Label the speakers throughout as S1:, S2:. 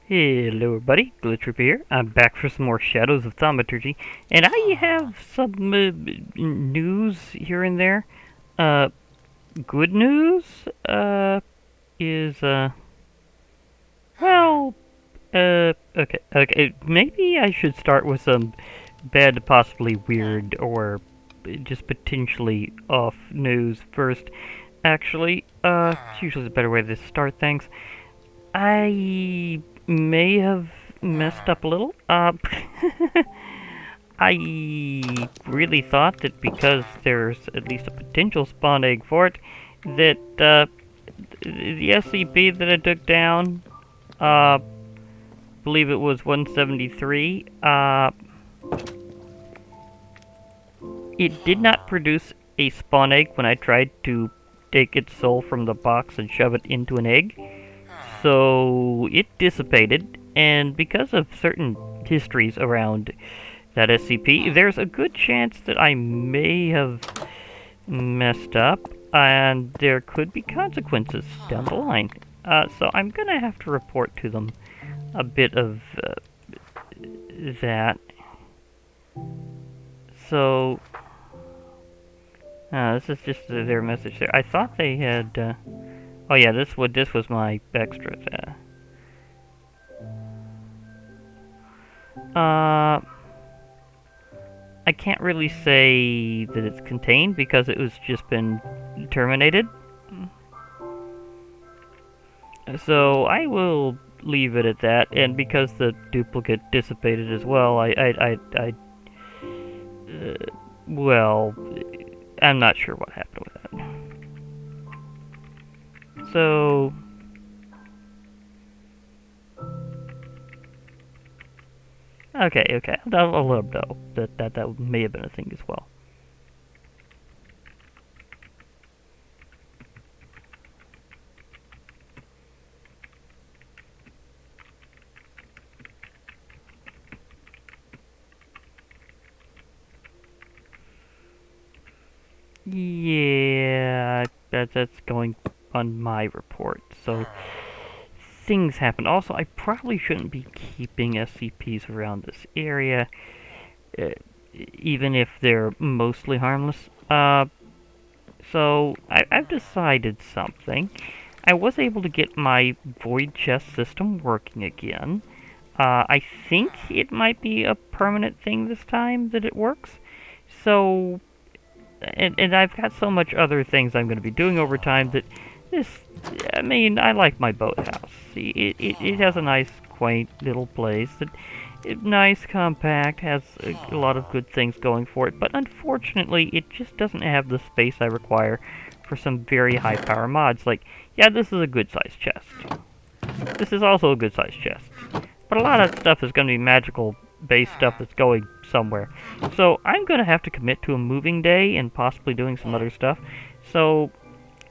S1: Hello everybody, Glitch here. I'm back for some more Shadows of Thaumaturgy, and I have some news here and there. Uh, Good news is well, okay. Maybe I should start with some bad, possibly weird, or just potentially off news first. Actually, it's usually the better way to start things. I may have messed up a little. I really thought that because there's at least a potential spawn egg for it, that the SCP that I took down, believe it was 173, it did not produce a spawn egg when I tried to take its soul from the box and shove it into an egg. So it dissipated, and because of certain histories around that SCP, there's a good chance that I may have messed up, and there could be consequences down the line. So I'm gonna have to report to them a bit of that. So this is just their message there. I thought they had. Oh yeah, this was my extra. I can't really say that it's contained because it was just been terminated. So I will leave it at that, and because the duplicate dissipated as well, well, I'm not sure what happened with that. So, okay, I'll let them know that may have been a thing as well. Yeah, that's going on my report. So things happen. Also, I probably shouldn't be keeping SCPs around this area, uh, even if they're mostly harmless. So I've decided something. I was able to get my void chest system working again. I think it might be a permanent thing this time that it works. So and I've got so much other things I'm going to be doing over time that this, I mean, I like my boathouse. See, it has a nice, quaint little place that, nice, compact, has a lot of good things going for it, but unfortunately, it just doesn't have the space I require for some very high power mods. Like, yeah, this is a good sized chest. This is also a good sized chest. But a lot of stuff is going to be magical based stuff that's going somewhere. So I'm going to have to commit to a moving day and possibly doing some other stuff. So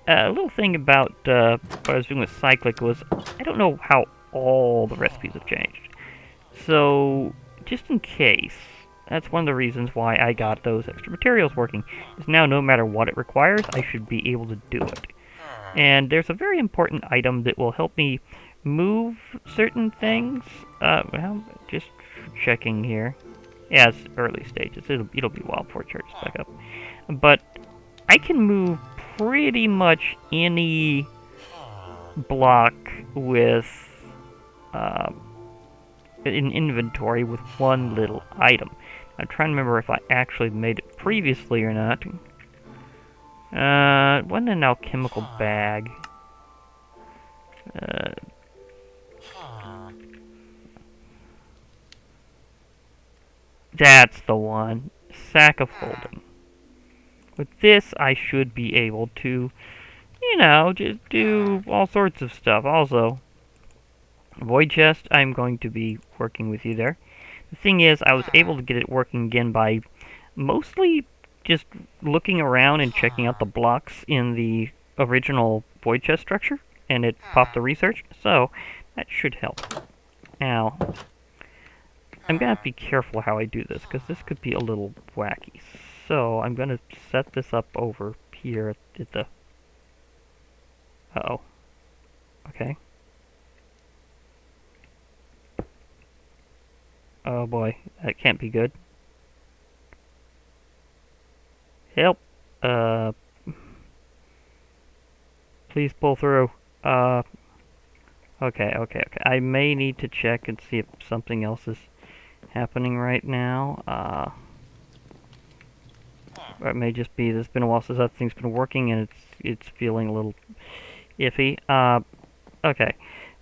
S1: a little thing about what I was doing with Cyclic was I don't know how all the recipes have changed. So just in case, that's one of the reasons why I got those extra materials working. Is now no matter what it requires, I should be able to do it. And there's a very important item that will help me move certain things. Well, just checking here. Yeah, it's early stages. It'll be a while before it charges back up. But I can move pretty much any block with an inventory with one little item. I'm trying to remember if I actually made it previously or not. It wasn't an alchemical bag. That's the one. Sack of holding. With this, I should be able to, just do all sorts of stuff. Also, void chest, I'm going to be working with you there. The thing is, I was able to get it working again by mostly just looking around and checking out the blocks in the original void chest structure, and it popped the research, so that should help. Now, I'm going to have to be careful how I do this, because this could be a little wacky. So, I'm going to set this up over here at the... Uh-oh. Okay. Oh boy, that can't be good. Help! Uh, please pull through. Uh, okay. I may need to check and see if something else is happening right now. Or it may just be there's been a while since that thing's been working and it's feeling a little iffy. Okay.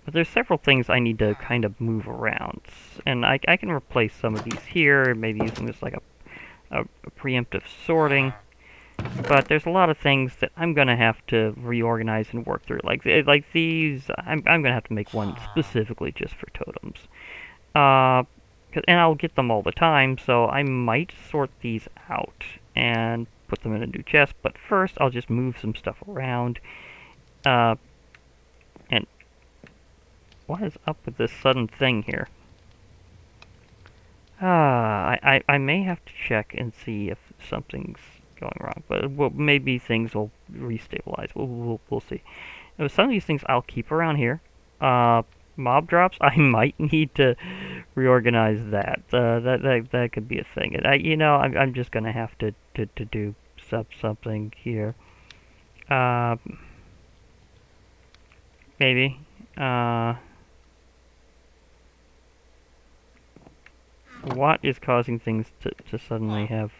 S1: But there's several things I need to kind of move around. And I can replace some of these here, maybe using this like a preemptive sorting. But there's a lot of things that I'm going to have to reorganize and work through. Like these, I'm going to have to make one specifically just for totems. And I'll get them all the time, so I might sort these out and put them in a new chest. But first, I'll just move some stuff around. And what is up with this sudden thing here? I may have to check and see if something's going wrong, but well, maybe things will restabilize. We'll see. Some of these things I'll keep around here. Mob drops, I might need to reorganize that. That could be a thing. And I'm just gonna have to do something here. Maybe. What is causing things to suddenly have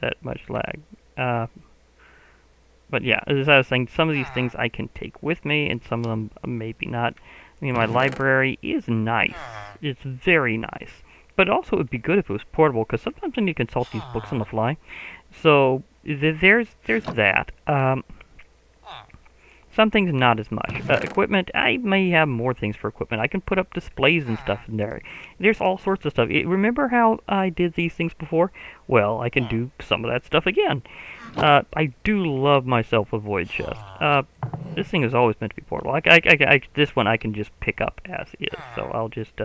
S1: that much lag? But yeah, as I was saying, some of these things I can take with me, and some of them maybe not. I mean, my library is nice. It's very nice. But also, it would be good if it was portable, because sometimes I need to consult these books on the fly. So, there's that. Some things not as much. Equipment, I may have more things for equipment. I can put up displays and stuff in there. There's all sorts of stuff. Remember how I did these things before? Well, I can do some of that stuff again. I do love myself a void chest. This thing is always meant to be portable. This one I can just pick up as is. So I'll just,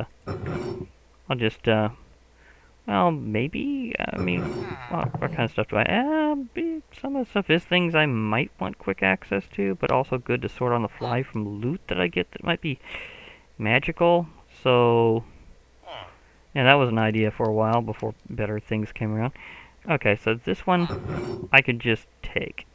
S1: well, maybe, I mean, what kind of stuff do I have? Some of the stuff is things I might want quick access to, but also good to sort on the fly from loot that I get that might be magical. So, yeah, that was an idea for a while before better things came around. Okay, so this one I could just take.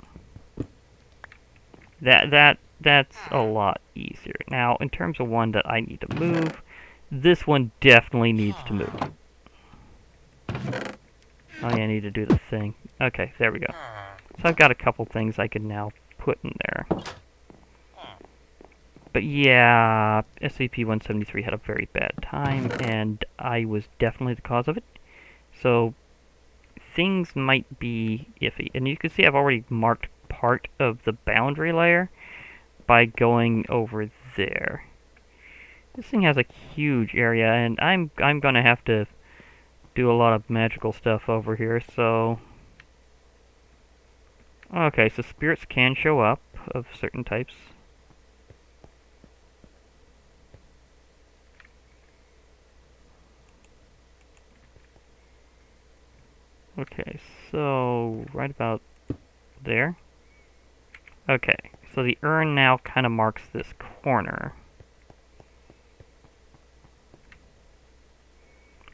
S1: That's a lot easier. Now, in terms of one that I need to move, this one definitely needs to move. Oh yeah, I need to do the thing. Okay, there we go. So I've got a couple things I can now put in there. But yeah, SCP-173 had a very bad time, and I was definitely the cause of it. So things might be iffy. And you can see I've already marked part of the boundary layer by going over there. This thing has a huge area, and I'm gonna have to do a lot of magical stuff over here, so... Okay, so spirits can show up of certain types. Okay, so right about there. Okay, so the urn now kind of marks this corner.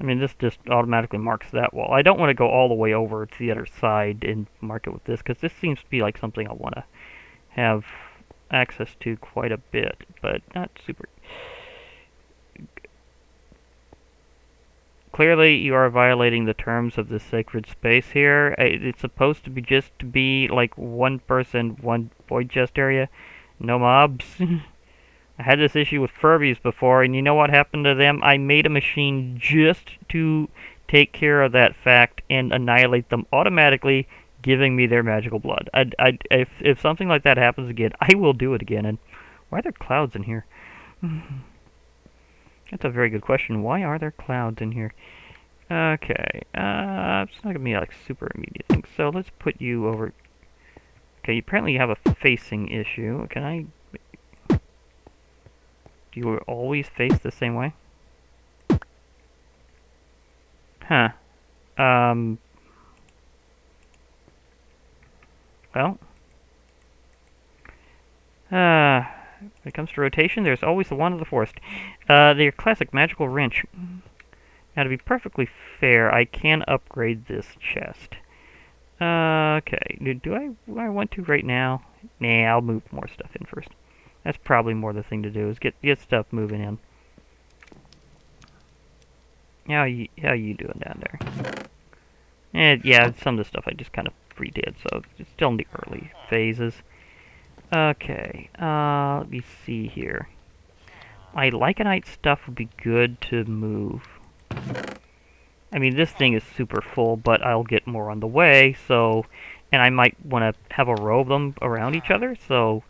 S1: I mean, this just automatically marks that wall. I don't want to go all the way over to the other side and mark it with this, because this seems to be like something I want to have access to quite a bit, but not super. Clearly, you are violating the terms of the sacred space here. It's supposed to be just to be like one person, one void chest area, no mobs. I had this issue with Furbies before, and you know what happened to them? I made a machine just to take care of that fact and annihilate them automatically, giving me their magical blood. If something like that happens again, I will do it again. And why are there clouds in here? That's a very good question. Why are there clouds in here? Okay, it's not gonna be like super immediate thing. So let's put you over. Okay, apparently you have a facing issue. Can I? Do you always face the same way? Huh. Well. When it comes to rotation, there's always the wand of the forest. The classic magical wrench. Now, to be perfectly fair, I can upgrade this chest. Okay. Do I want to right now? Nah, I'll move more stuff in first. That's probably more the thing to do, is get stuff moving in. How you doing down there? And yeah, some of the stuff I just kind of redid, so it's still in the early phases. Okay, let me see here. My Lycanite stuff would be good to move. I mean, this thing is super full, but I'll get more on the way, so... And I might want to have a row of them around each other, so...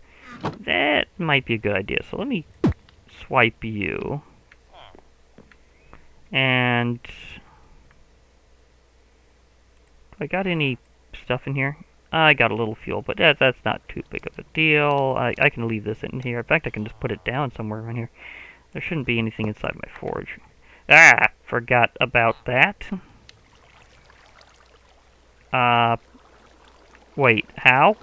S1: That might be a good idea. So let me swipe you. And... I got any stuff in here? I got a little fuel, but that's not too big of a deal. I can leave this in here. In fact, I can just put it down somewhere around here. There shouldn't be anything inside my forge. Ah! Forgot about that. Wait, how?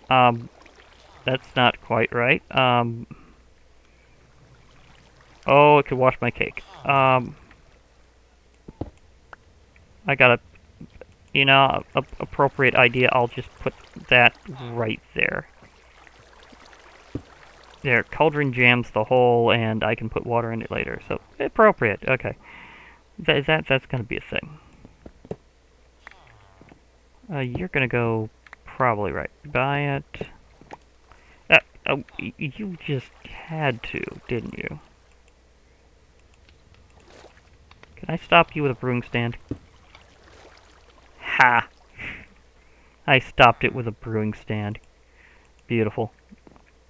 S1: That's not quite right. Oh, it could wash my cake. I got a, appropriate idea. I'll just put that right there. There, cauldron jams the hole, and I can put water in it later. So, appropriate. Okay. That's gonna be a thing. You're gonna go probably right by it. Oh, you just had to, didn't you? Can I stop you with a brewing stand? Ha! I stopped it with a brewing stand. Beautiful.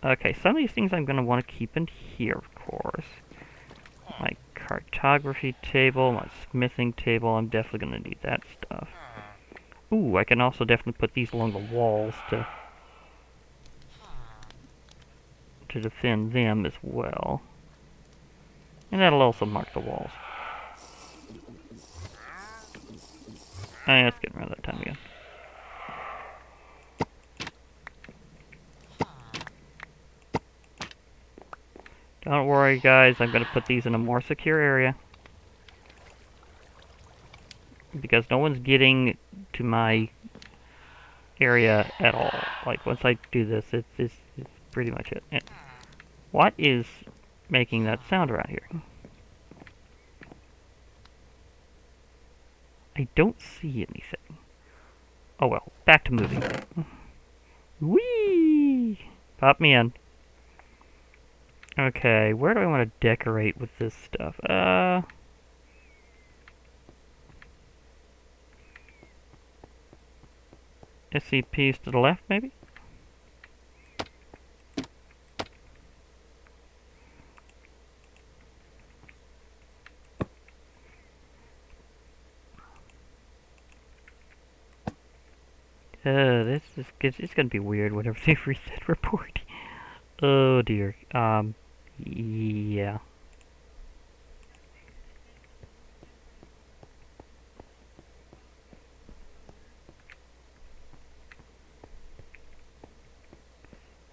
S1: Okay, some of these things I'm going to want to keep in here, of course. My cartography table, my smithing table, I'm definitely going to need that stuff. Ooh, I can also definitely put these along the walls to defend them as well. And that'll also mark the walls. It's getting around that time again. Don't worry, guys. I'm going to put these in a more secure area. Because no one's getting to my area at all. Like, once I do this, it's pretty much it. And what is making that sound around here? I don't see anything. Oh well, back to moving. Whee! Pop me in. Okay, where do I want to decorate with this stuff? SCPs to the left, maybe? This is it's gonna be weird whenever they read that report. Oh dear. Yeah.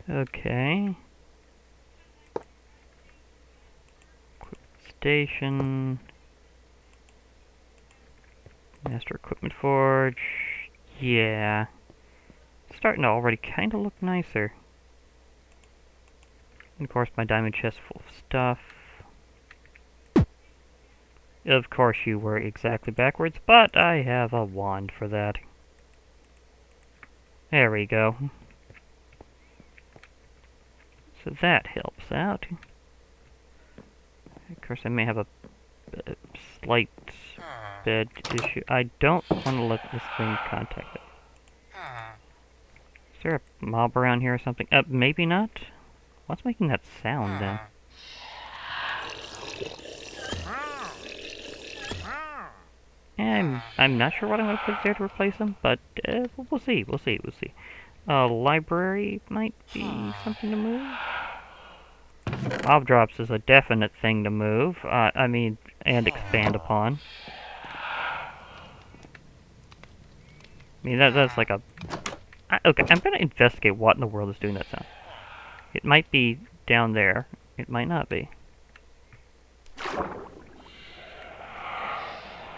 S1: Okay. Station. Master Equipment Forge. Yeah. Starting to already kind of look nicer. And of course, my diamond chest full of stuff. Of course, you were exactly backwards, but I have a wand for that. There we go. So that helps out. Of course, I may have a slight bed issue. I don't want to let this thing contact it. Is there a mob around here or something? Maybe not. What's making that sound then? I'm not sure what I'm going to put there to replace them, but we'll see. We'll see. Library might be something to move. Mob drops is a definite thing to move. I mean, and expand upon. I mean, that's like a... okay, I'm going to investigate what in the world is doing that sound. It might be down there. It might not be.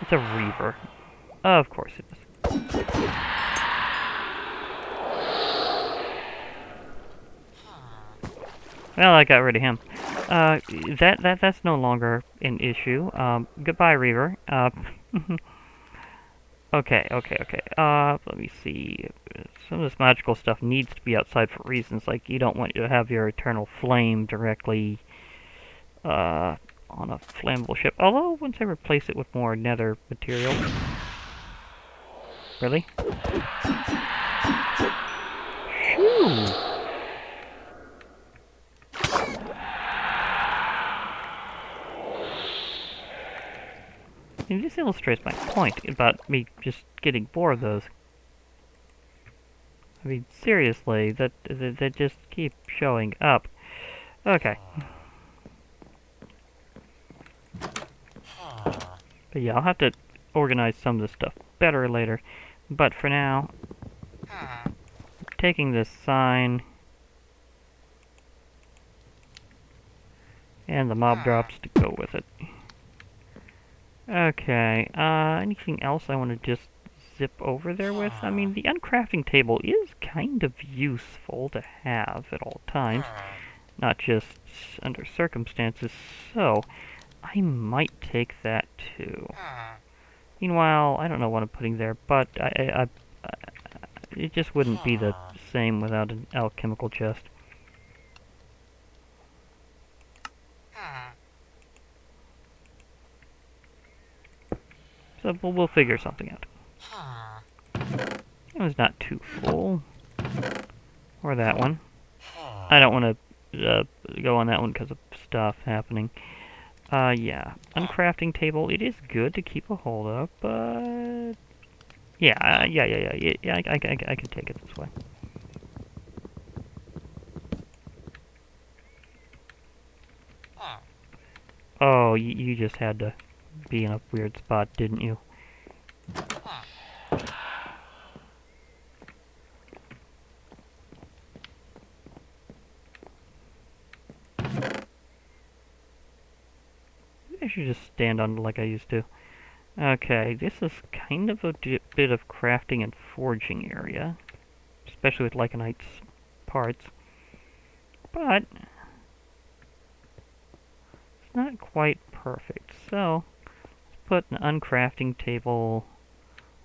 S1: It's a reaver. Of course it is. Well, I got rid of him. That's no longer an issue. Goodbye, Reaver. Okay. Let me see. Some of this magical stuff needs to be outside for reasons like you don't want to have your eternal flame directly on a flammable ship. Although once I replace it with more nether materials. Really? Shoo! And this illustrates my point about me just getting bored of those. I mean, seriously, that just keep showing up. Okay. But yeah, I'll have to organize some of this stuff better later. But for now, taking this sign and the mob drops to go with it. Okay, anything else I want to just zip over there with? I mean, the uncrafting table is kind of useful to have at all times, not just under circumstances, so I might take that too. Meanwhile, I don't know what I'm putting there, but it just wouldn't be the same without an alchemical chest. So we'll figure something out. It was not too full. Or that one. I don't want to go on that one because of stuff happening. Yeah. Uncrafting table, it is good to keep a hold of, but... Yeah, I can take it this way. Oh, you just had to be in a weird spot, didn't you? I should just stand on it like I used to. Okay, this is kind of a bit of crafting and forging area, especially with Lycanite's parts, but it's not quite perfect. So, let's put an uncrafting table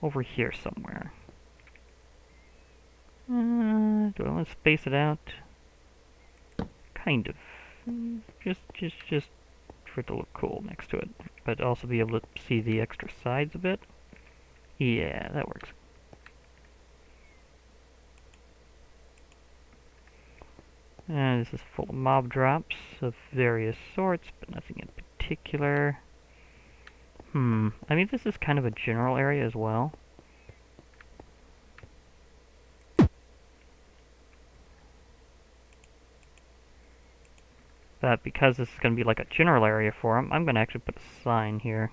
S1: over here somewhere. Do I want to space it out? Kind of. Just for it to look cool next to it, but also be able to see the extra sides a bit. Yeah, that works. And this is full of mob drops of various sorts, but nothing in particular. I mean, this is kind of a general area as well. But because this is going to be like a general area for them, I'm going to actually put a sign here.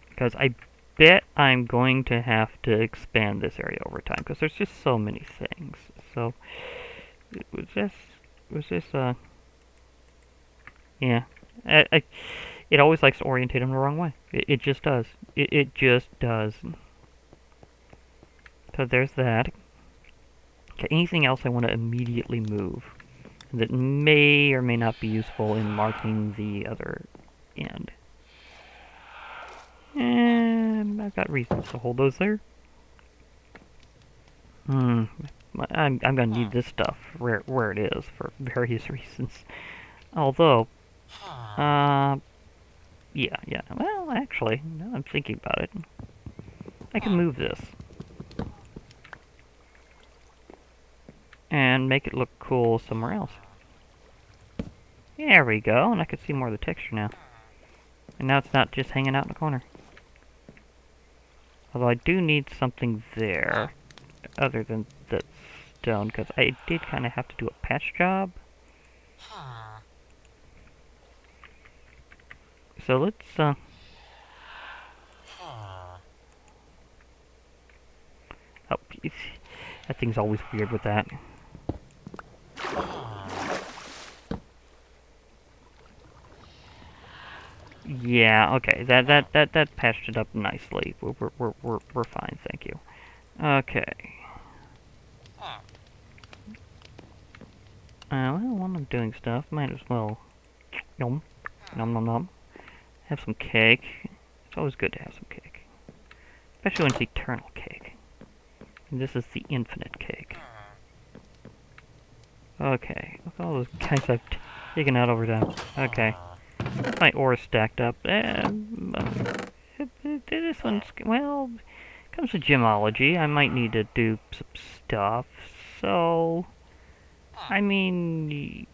S1: Because I bet I'm going to have to expand this area over time, because there's just so many things. So, was this, yeah. It always likes to orientate them the wrong way. It just does. It just does. So there's that. Okay, anything else I want to immediately move that may or may not be useful in marking the other end? And I've got reasons to hold those there. I'm gonna need this stuff where it is for various reasons. Although, yeah. Well, actually, now I'm thinking about it, I can move this and make it look cool somewhere else. There we go, and I can see more of the texture now. And now it's not just hanging out in the corner. Although I do need something there, other than that stone, because I did kind of have to do a patch job. So let's, oh, that thing's always weird with that. Yeah, okay. That patched it up nicely. We're fine, thank you. Okay. Well, while I'm doing stuff, might as well nom nom nom nom. Have some cake. It's always good to have some cake, especially when it's eternal cake. And this is the infinite cake. Okay, look at all those guys I've taken out over time. Okay, my ore stacked up. This one's, well, comes to gemology. I might need to do some stuff. So, I mean,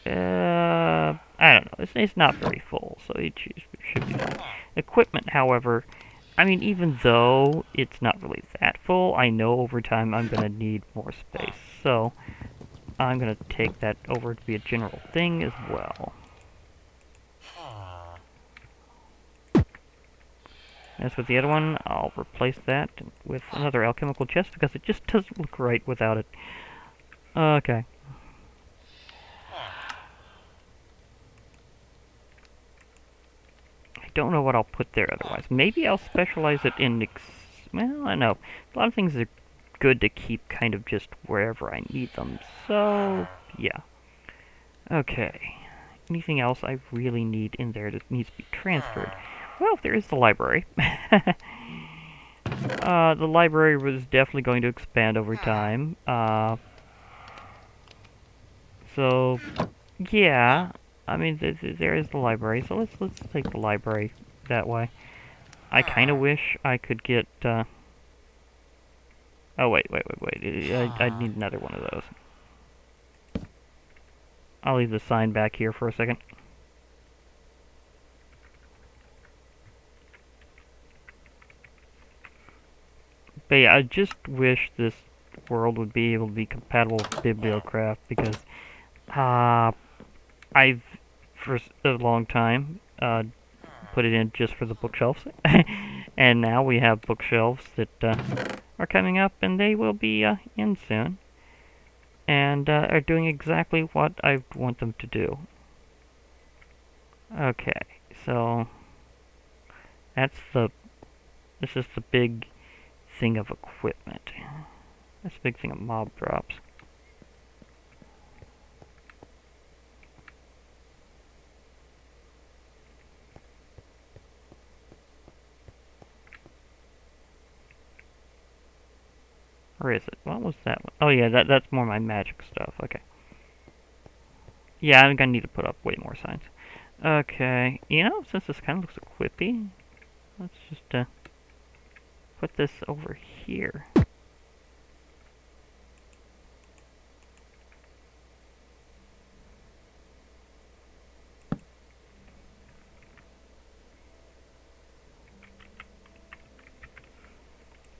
S1: I don't know. It's not very full, so it should be fine. Equipment, however, I mean, even though it's not really that full, I know over time I'm going to need more space. So, I'm going to take that over to be a general thing as well. As with the other one, I'll replace that with another alchemical chest because it just doesn't look right without it. Okay. I don't know what I'll put there otherwise. Maybe I'll specialize it in... well, I know. A lot of things are good to keep kind of just wherever I need them. So, yeah. Okay. Anything else I really need in there that needs to be transferred? Well, there is the library. The library was definitely going to expand over time. So, yeah. I mean, there is the library. So let's take the library that way. I kind of wish I could get. Oh wait. I need another one of those. I'll leave the sign back here for a second. But yeah, I just wish this world would be able to be compatible with Bibliocraft because I've, for a long time, put it in just for the bookshelves. And now we have bookshelves that are coming up, and they will be in soon. And are doing exactly what I want them to do. Okay, so this is the big thing of equipment. That's a big thing of mob drops. Where is it? What was that one? Oh yeah, that's more my magic stuff. Okay. Yeah, I'm gonna need to put up way more signs. Okay, you know, since this kind of looks equippy, let's just put this over here.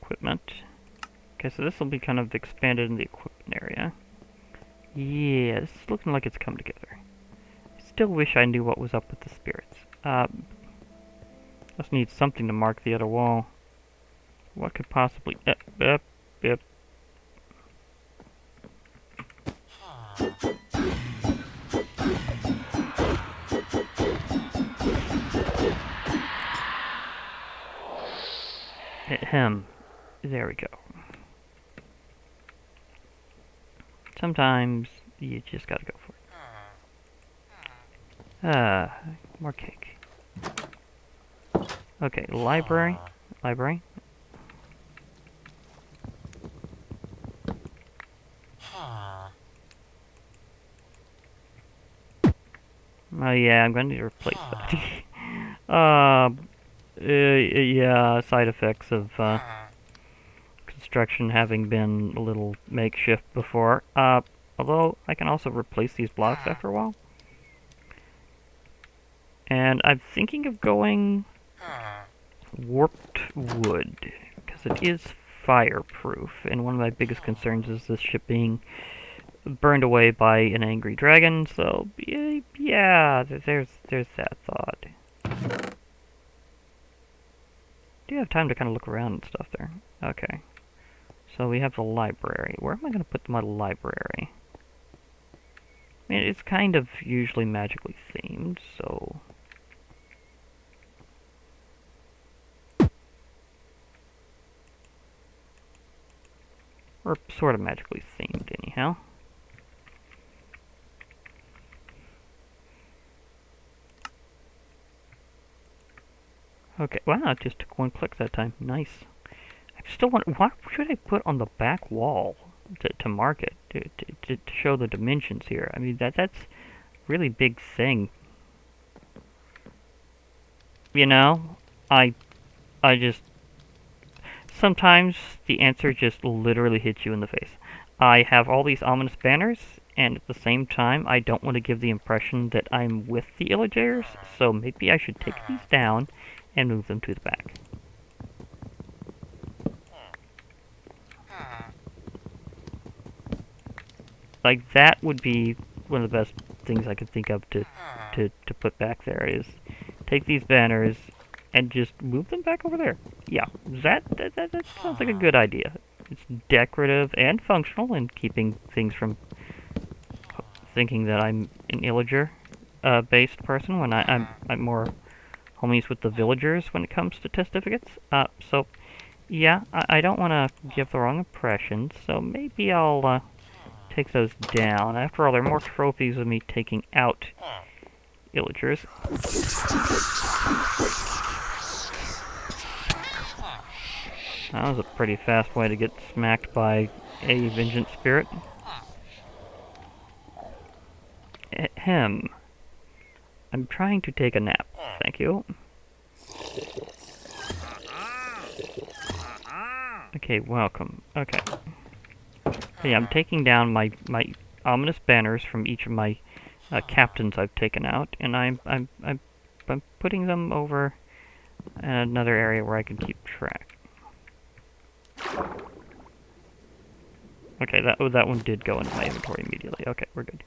S1: Equipment. Okay, so this will be kind of expanded in the equipment area. Yeah, this is looking like it's come together. I still wish I knew what was up with the spirits. Just need something to mark the other wall. What could possibly... Yep. Ahem. There we go. Sometimes you just gotta go for it. More cake. Okay, library. Oh yeah, I'm going to need to replace that. Yeah, side effects of construction having been a little makeshift before. Although I can also replace these blocks after a while. And I'm thinking of going warped wood, because it is fireproof, and one of my biggest concerns is this ship being burned away by an angry dragon, so yeah, there's that thought. Do you have time to kind of look around and stuff there? Okay. So we have the library. Where am I going to put my library? I mean, it's kind of usually magically themed, so... Or sort of magically themed, anyhow. Okay, wow, it just took one click that time. Nice. I still want. What should I put on the back wall to mark it to show the dimensions here? I mean that's really big thing. You know, I just sometimes the answer just literally hits you in the face. I have all these ominous banners, and at the same time, I don't want to give the impression that I'm with the illagers, so maybe I should take these down and move them to the back. Like, that would be one of the best things I could think of to put back there, is take these banners and just move them back over there. Yeah, that sounds like a good idea. It's decorative and functional, and keeping things from thinking that I'm an illager based person when I'm more homies with the villagers when it comes to testificates. So yeah, I don't want to give the wrong impression, so maybe I'll take those down. After all, there are more trophies of me taking out illagers. That was a pretty fast way to get smacked by a vengeance spirit. Ahem. I'm trying to take a nap. Thank you. Okay, welcome. Okay. Yeah, I'm taking down my ominous banners from each of my captains I've taken out, and I'm putting them over in another area where I can keep track. Okay, that one did go into my inventory immediately. Okay, we're good.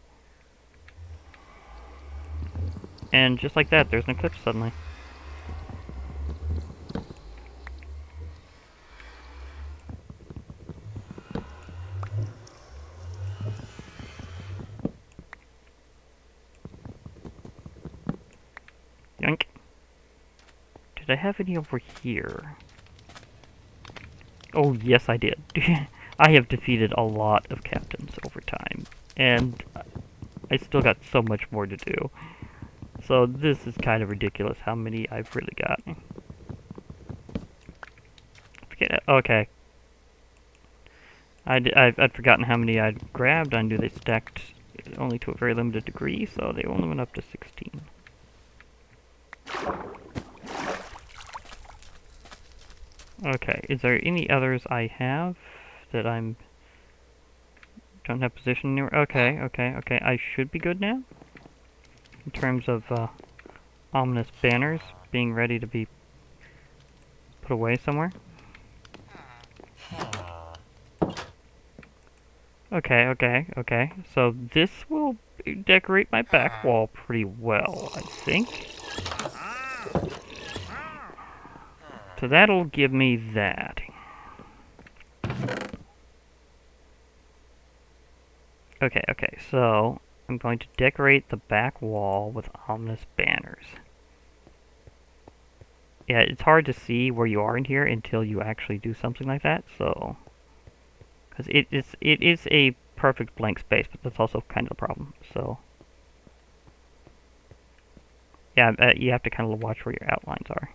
S1: And just like that, there's an eclipse suddenly. Yoink. Did I have any over here? Oh, yes, I did. I have defeated a lot of captains over time, and I still got so much more to do. So this is kind of ridiculous how many I've really got. Okay. I'd forgotten how many I'd grabbed. I knew they stacked only to a very limited degree, so they only went up to 16. Okay, is there any others I have that don't have position near? Okay, I should be good now. In terms of ominous banners being ready to be put away somewhere. Okay. So this will decorate my back wall pretty well, I think. So that'll give me that. Okay, so I'm going to decorate the back wall with ominous banners. Yeah, it's hard to see where you are in here until you actually do something like that, so... Because it is a perfect blank space, but that's also kind of the problem, so... Yeah, you have to kind of watch where your outlines are.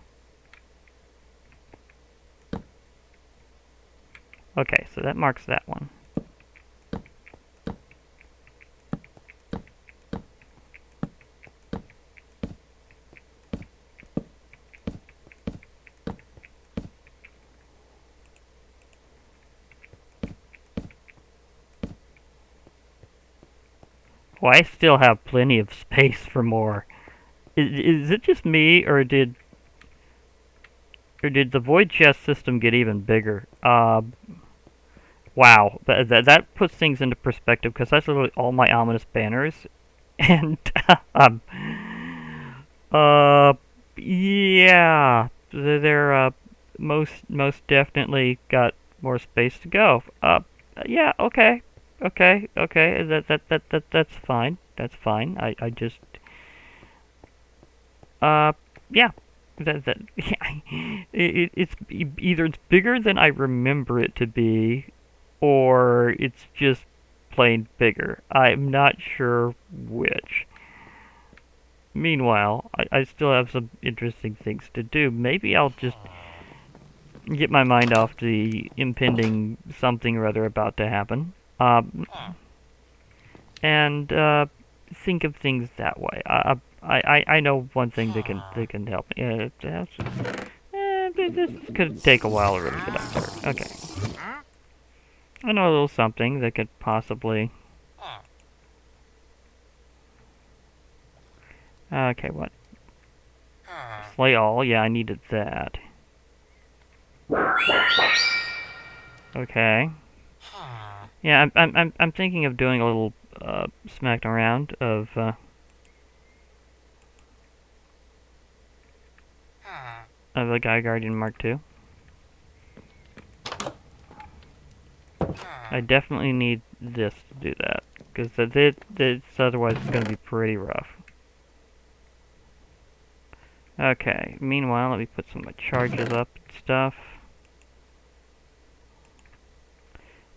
S1: Okay, so that marks that one. Well, I still have plenty of space for more. Is it just me, or did the void chest system get even bigger? Wow, that puts things into perspective, because that's literally all my ominous banners, and yeah, they're most definitely got more space to go. Yeah, okay. That's fine. That's fine. I just yeah. Yeah. It's either it's bigger than I remember it to be, or it's just plain bigger. I'm not sure which. Meanwhile, I still have some interesting things to do. Maybe I'll just get my mind off the impending something or other about to happen. And think of things that way. I know one thing that can help me. This could take a while to really get up there. Okay. I know a little something that could possibly... Okay, what? Slay all. Yeah, I needed that. Okay. Yeah, I'm thinking of doing a little smacked around of the Guy Guardian Mark II. I definitely need this to do that, because it's otherwise it's going to be pretty rough. Okay, meanwhile, let me put some of my charges up and stuff.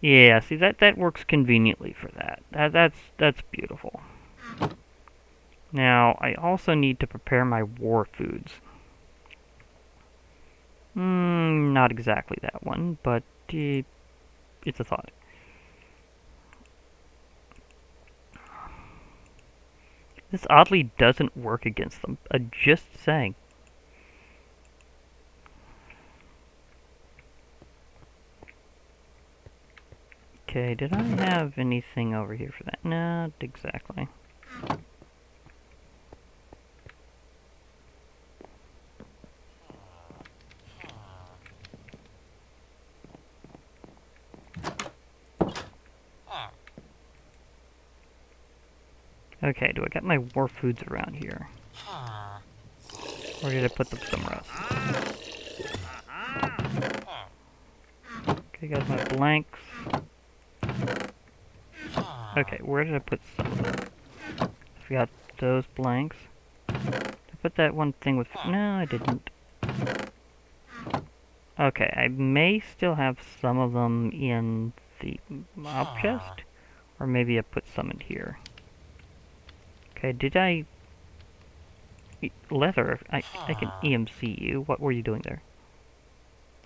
S1: Yeah, see, that works conveniently for that. That's beautiful. Now, I also need to prepare my war foods. Not exactly that one, but it's a thought. This oddly doesn't work against them. Just saying. Okay, did I have anything over here for that? Not exactly. Okay, do I got my war foods around here? Or did I put them somewhere else? Okay, got my blanks. Okay, where did I put some of them? I forgot those blanks. Did I put that one thing with... No, I didn't. Okay, I may still have some of them in the mob chest. Or maybe I put some in here. Okay, did I... Leather, I can EMC you. What were you doing there?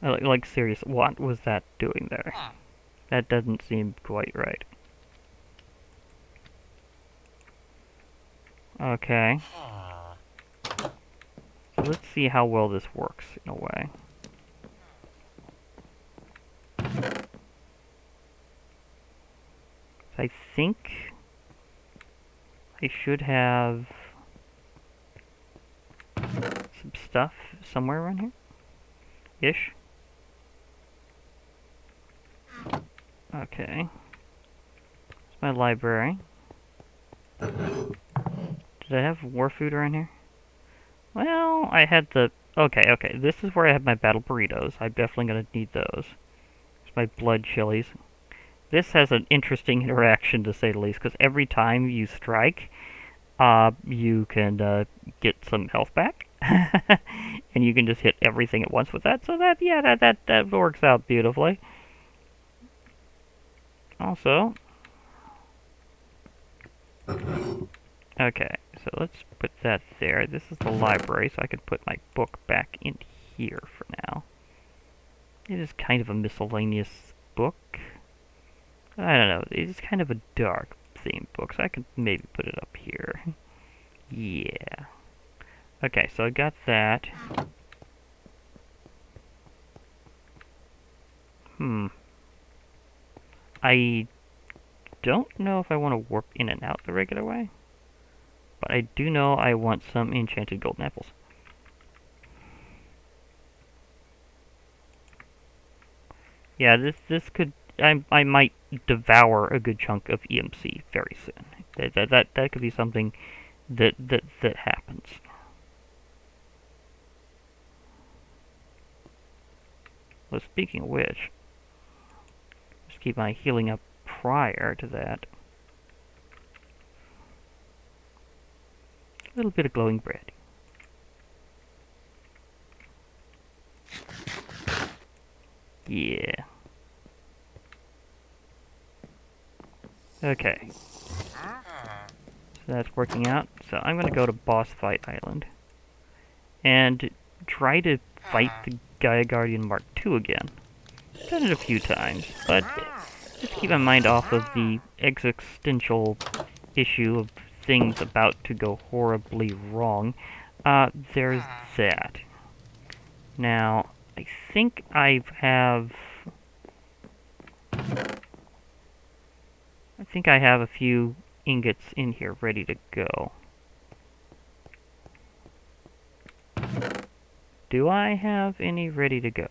S1: Like, serious, what was that doing there? That doesn't seem quite right. Okay. So let's see how well this works, in a way. So I think I should have some stuff somewhere around here. Ish. Okay. It's my library. Did I have war food around here? Well, I had the... Okay. This is where I have my battle burritos. I'm definitely going to need those. It's my blood chilies. This has an interesting interaction, to say the least, because every time you strike, you can get some health back. And you can just hit everything at once with that. So that, yeah, that works out beautifully. Also... Okay, so let's put that there. This is the library, so I could put my book back in here for now. It is kind of a miscellaneous book. I don't know, it's kind of a dark themed book, so I could maybe put it up here. Yeah. Okay, so I got that. I don't know if I want to warp in and out the regular way. But I do know I want some enchanted golden apples. Yeah, this could... I might devour a good chunk of EMC very soon. That could be something that happens. Well, speaking of which, just keep my healing up prior to that. A little bit of glowing bread. Yeah. Okay. So that's working out. So I'm going to go to Boss Fight Island. And try to fight the Gaia Guardian Mark II again. I've done it a few times, but just keep my mind off of the existential issue of things about to go horribly wrong. There's that. Now, I think I have a few ingots in here ready to go. Do I have any ready to go?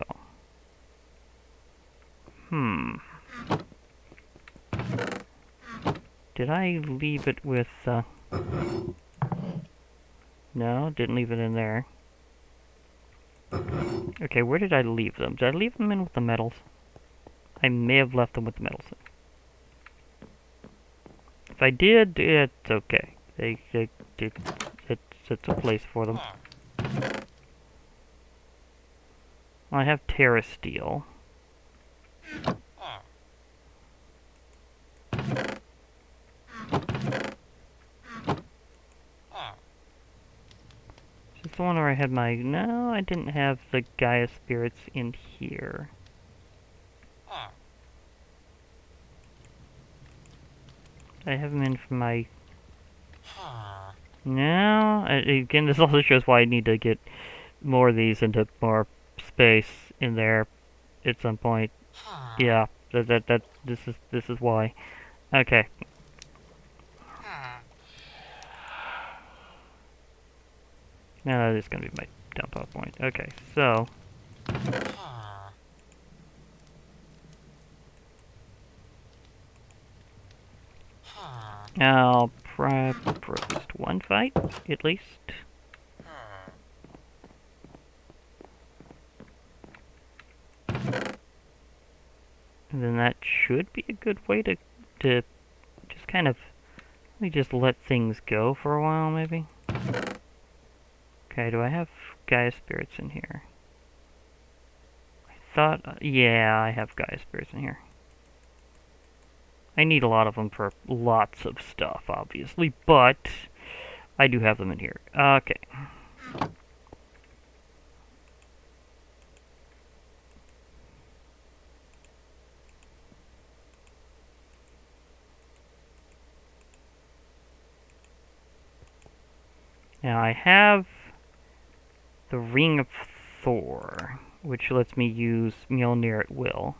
S1: Did I leave it with, No, didn't leave it in there. Okay, where did I leave them? Did I leave them in with the metals? I may have left them with the metals. If I did, it's okay. It's a place for them. Well, I have Terra Steel. Is this the one where I had my... No, I didn't have the Gaia Spirits in here. I have them in for my... No, again, this also shows why I need to get more of these into more space in there at some point. Yeah, this is why. Okay. Now that is going to be my dump off point. Okay, so... I'll prep for at least one fight, at least. And then that should be a good way to just kind of... Let me just let things go for a while, maybe? Okay, do I have Gaia Spirits in here? I thought... yeah, I have Gaia Spirits in here. I need a lot of them for lots of stuff, obviously, but I do have them in here. Okay. Now I have the Ring of Thor, which lets me use Mjolnir at will.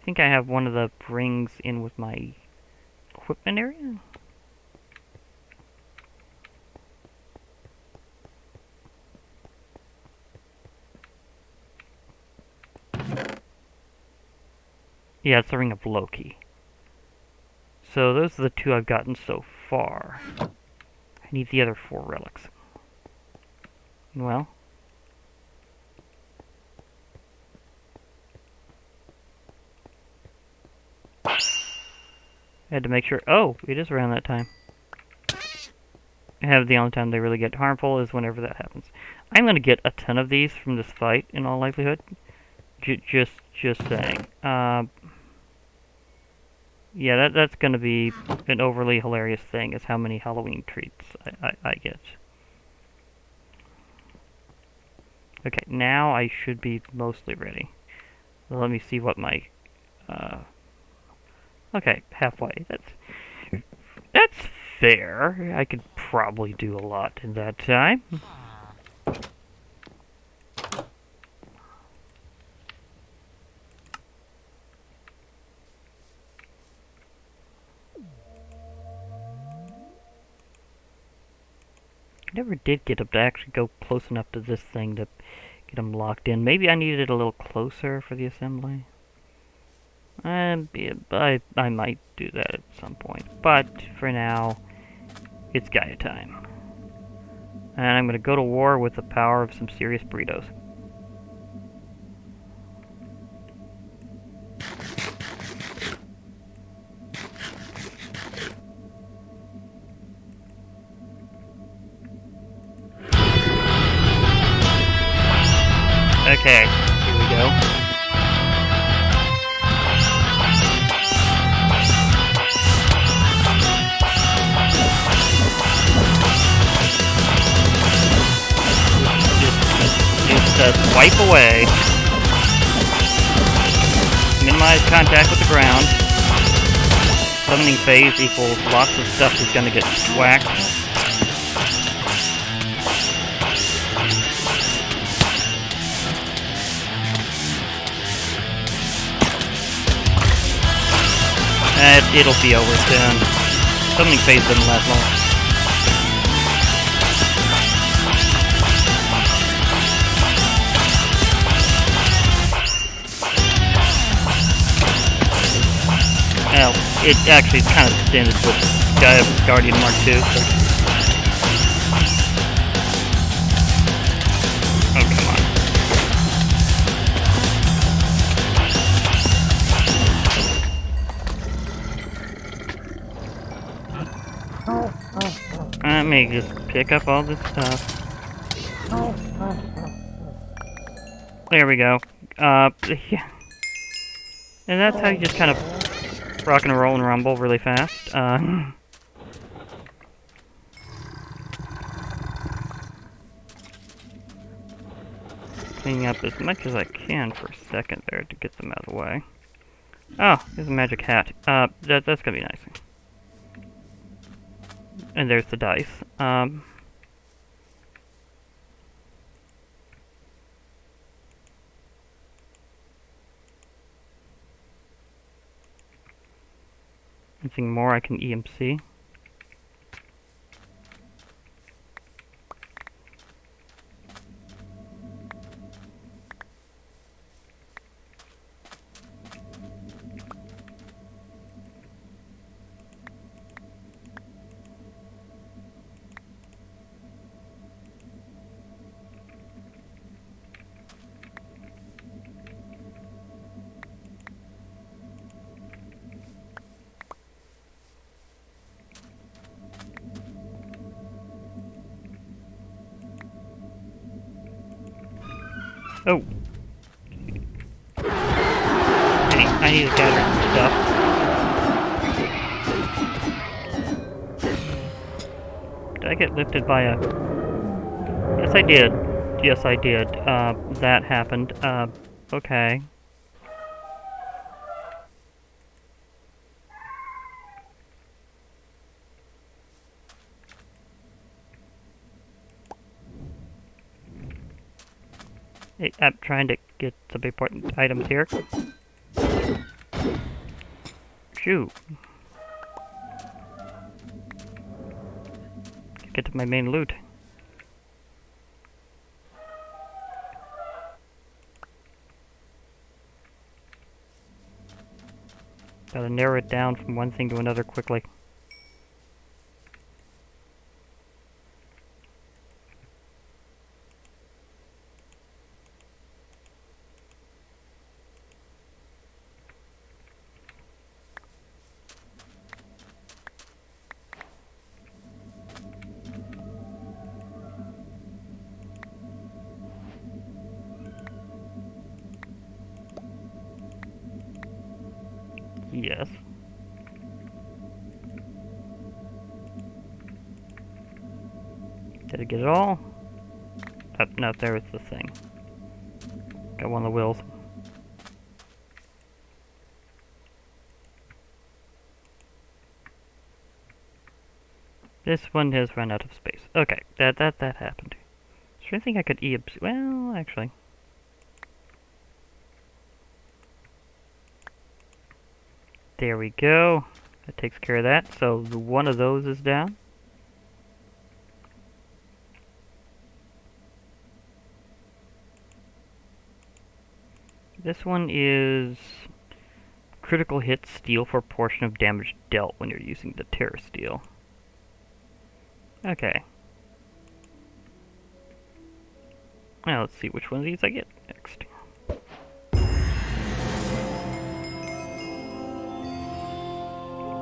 S1: I think I have one of the rings in with my equipment area? Yeah, it's the Ring of Loki. So those are the two I've gotten so far. I need the other 4 relics. Well... I had to make sure... Oh, it is around that time. The only time they really get harmful is whenever that happens. I'm going to get a ton of these from this fight, in all likelihood. Just saying. Yeah, that's going to be an overly hilarious thing, is how many Halloween treats I get. Okay, now I should be mostly ready. So let me see what my... okay, halfway. That's fair. I could probably do a lot in that time. I never did get up to actually go close enough to this thing to get them locked in. Maybe I needed it a little closer for the assembly. I might do that at some point. But, for now, it's Gaia time. And I'm going to go to war with the power of some serious burritos. Okay, here we go. wipe away. Minimize contact with the ground. Summoning phase equals lots of stuff is gonna get whacked. It'll be over soon. Summoning phase doesn't last long. Well, it actually is kind of extended with Guardian Mark II, so... Oh, come on. Let me just pick up all this stuff. There we go. Yeah. And that's how you just kind of rock and roll and rumble really fast. Cleaning up as much as I can for a second there to get them out of the way. Oh, there's a magic hat. That's gonna be nice. And there's the dice. Anything more I can EMC? Oh. I need to gather some stuff. Did I get lifted by a... Yes, I did. Yes, I did. That happened. Okay. I'm trying to get some important items here. Shoot. Get to my main loot. Gotta narrow it down from one thing to another quickly. Yes. Did I get it all? Oh, no, there is the thing. Got one of the wheels. This one has run out of space. Okay, that happened. Is there anything I could well, actually. There we go. That takes care of that. So one of those is down. This one is critical hit steal for a portion of damage dealt when you're using the Terror Steel. Okay. Now let's see which one of these I get next.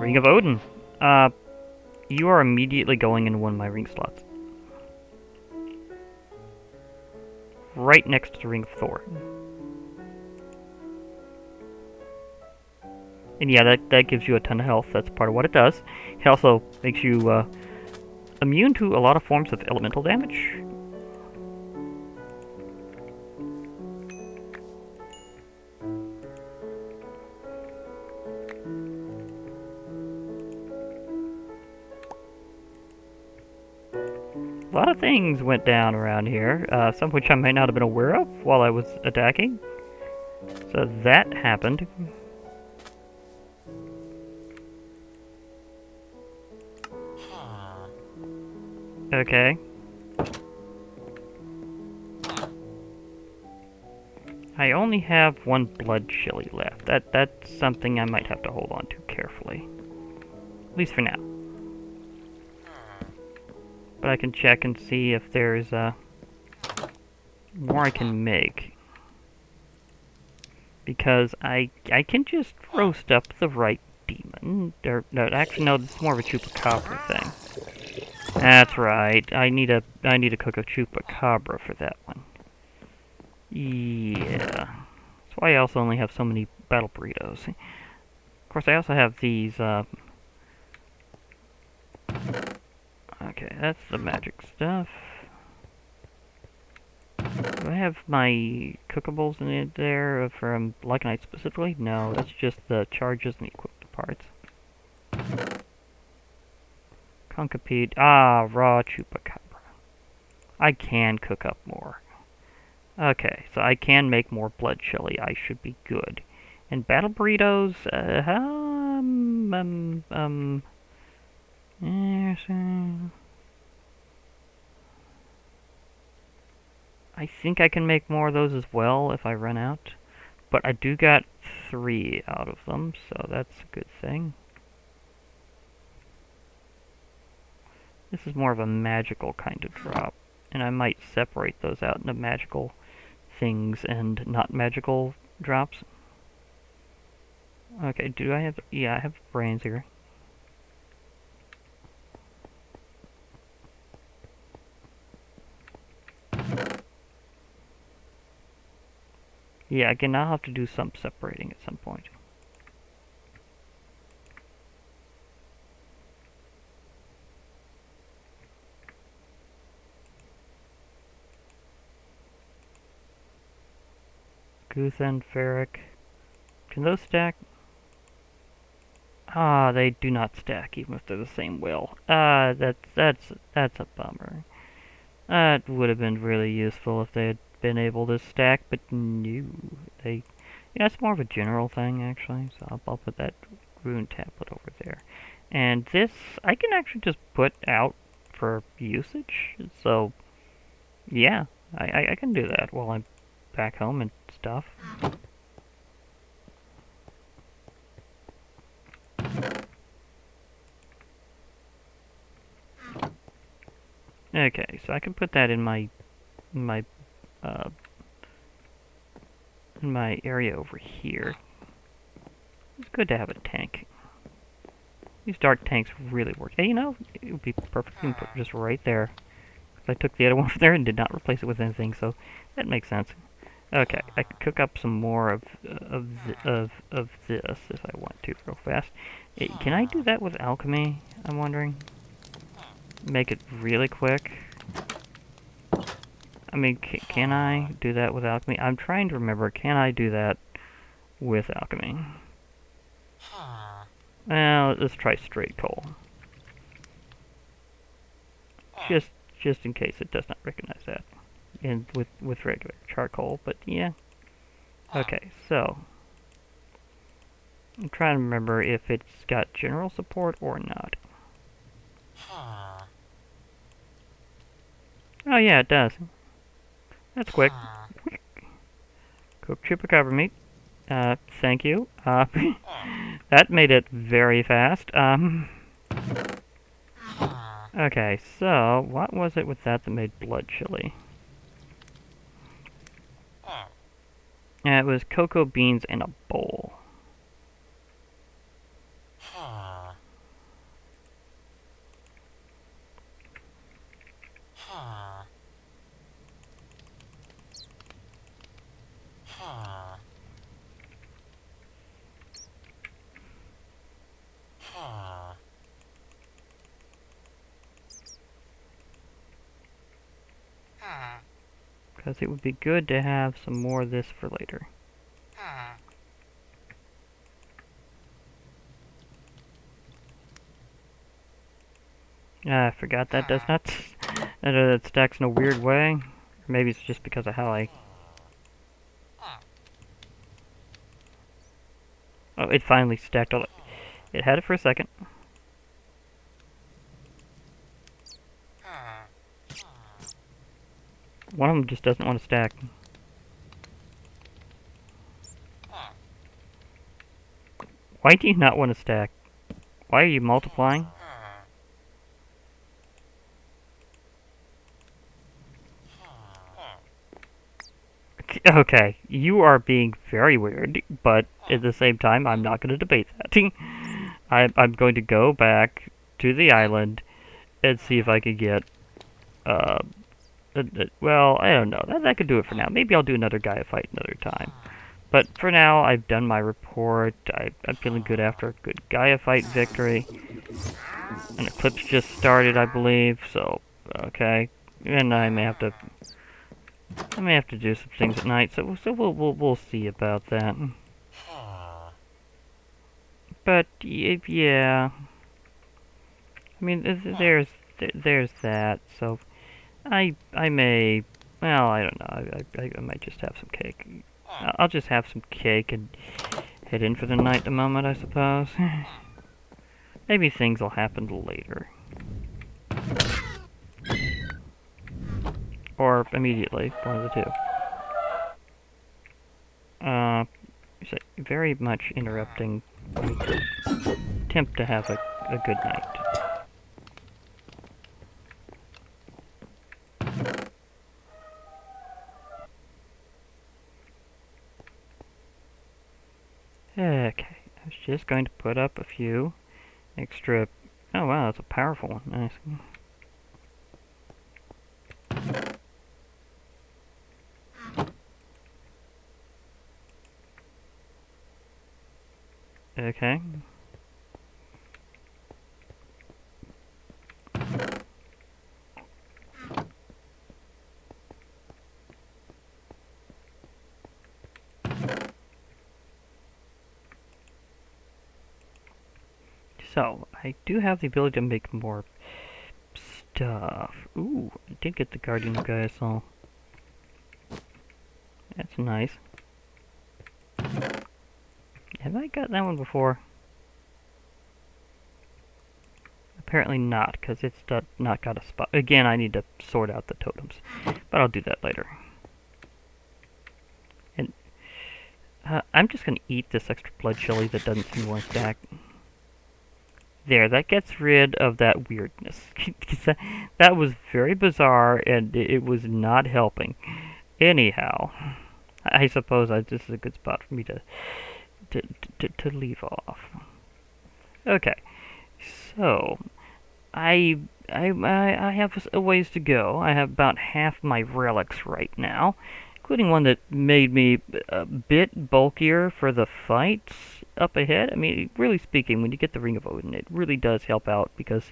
S1: Ring of Odin. You are immediately going in one of my ring slots. Right next to the Ring of Thor. And yeah, that gives you a ton of health. That's part of what it does. It also makes you immune to a lot of forms of elemental damage. A lot of things went down around here, some of which I might not have been aware of while I was attacking. So that happened. Okay. I only have one blood chili left. That's something I might have to hold on to carefully. At least for now. But I can check and see if there's more I can make. Because I can just roast up the right demon. Or, no, actually no, this is more of a chupacabra thing. That's right. I need to cook a chupacabra for that one. Yeah. That's why I also only have so many battle burritos. Of course, I also have these, okay, that's the magic stuff. Do I have my cookables in it there from Lycanite specifically? No, that's just the charges and the equipment parts. Concipede. Ah, raw chupacabra. I can cook up more. Okay, so I can make more blood chili. I should be good. And battle burritos, I think I can make more of those as well if I run out. But I do got 3 out of them, so that's a good thing. This is more of a magical kind of drop, and I might separate those out into magical things and not magical drops. Okay, do I have... yeah, I have brains here. Yeah, again, I'll have to do some separating at some point. Goose and ferric. Can those stack? Ah, they do not stack, even if they're the same will. That's a bummer. That would have been really useful if they had been able to stack, but no. They, yeah, it's more of a general thing, actually, so I'll put that rune tablet over there. And this, I can actually just put out for usage, so, yeah, I can do that while I'm back home and stuff. Okay, so I can put that in my in my area over here. It's good to have a tank. These dark tanks really work. Hey, you know, it would be perfect to put just right there. I took the other one from there and did not replace it with anything, so that makes sense. Okay, I can cook up some more of this if I want to real fast. Can I do that with alchemy? I'm wondering. Make it really quick. I mean, can I do that with alchemy? I'm trying to remember. Can I do that with alchemy? Well, let's try straight coal. Just in case it does not recognize that. And with regular charcoal, but yeah. Okay, so I'm trying to remember if it's got general support or not. Oh yeah, it does. That's quick. Cooked chupacabra meat. Thank you. That made it very fast. Okay, so what was it with that made blood chili? It was cocoa beans in a bowl. Because it would be good to have some more of this for later. I forgot that does not That stacks in a weird way. Or maybe it's just because of how I... Oh, it finally stacked all... It had it for a second. One of them just doesn't want to stack. Why do you not want to stack? Why are you multiplying? Okay, you are being very weird, but at the same time, I'm not going to debate that. I'm going to go back to the island and see if I can get, well, I don't know. That could do it for now. Maybe I'll do another Gaia fight another time. But for now, I've done my report. I'm feeling good after a good Gaia fight victory. An eclipse just started, I believe, so, okay. And I may have to do some things at night, so we'll see about that. But yeah, I mean, there's that. So I may, well, I don't know. I might just have some cake. I'll just have some cake and head in for the night the moment, I suppose. Maybe things will happen later. Or immediately, one of the two. It's very much interrupting me to attempt to have a good night. Okay, I was just going to put up a few extra... Oh wow, that's a powerful one. Nice. Okay. So, I do have the ability to make more stuff. Ooh, I did get the Guardian of Gaia Soul. That's nice. Have I got that one before? Apparently not, because it's not got a spot. Again, I need to sort out the totems. But I'll do that later. And I'm just going to eat this extra blood chili that doesn't seem one stack. There, that gets rid of that weirdness. That was very bizarre, and it was not helping. Anyhow, I suppose this is a good spot for me to leave off. Okay, so I have a ways to go. I have about half my relics right now, including one that made me a bit bulkier for the fights up ahead. I mean, really speaking, when you get the Ring of Odin, it really does help out because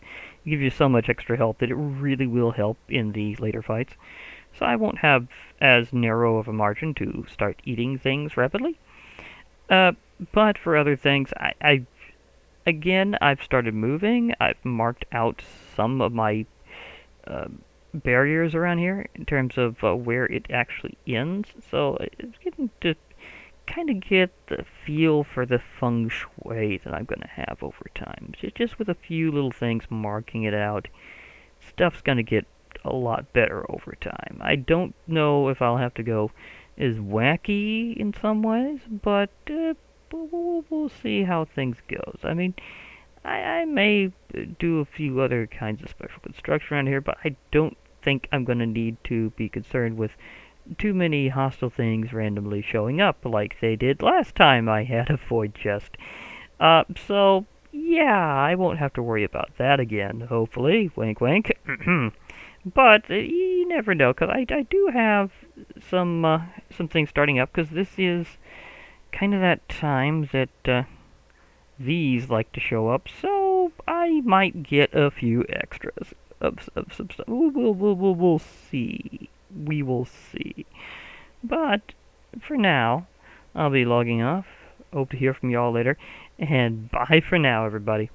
S1: it gives you so much extra health that it really will help in the later fights. So I won't have as narrow of a margin to start eating things rapidly. But for other things, I've started moving. I've marked out some of my barriers around here in terms of where it actually ends. So it's getting to kind of get the feel for the Feng Shui that I'm going to have over time. Just with a few little things marking it out, stuff's going to get a lot better over time. I don't know if I'll have to go as wacky in some ways, but we'll see how things goes. I mean, I may do a few other kinds of special construction around here, but I don't think I'm going to need to be concerned with too many hostile things randomly showing up like they did last time I had a void chest. So, yeah, I won't have to worry about that again, hopefully. Wink, wink. But you never know, because I do have some things starting up, because this is kind of that time that these like to show up, so I might get a few extras of some stuff. We'll see. We will see. But for now, I'll be logging off. Hope to hear from y'all later, and bye for now, everybody.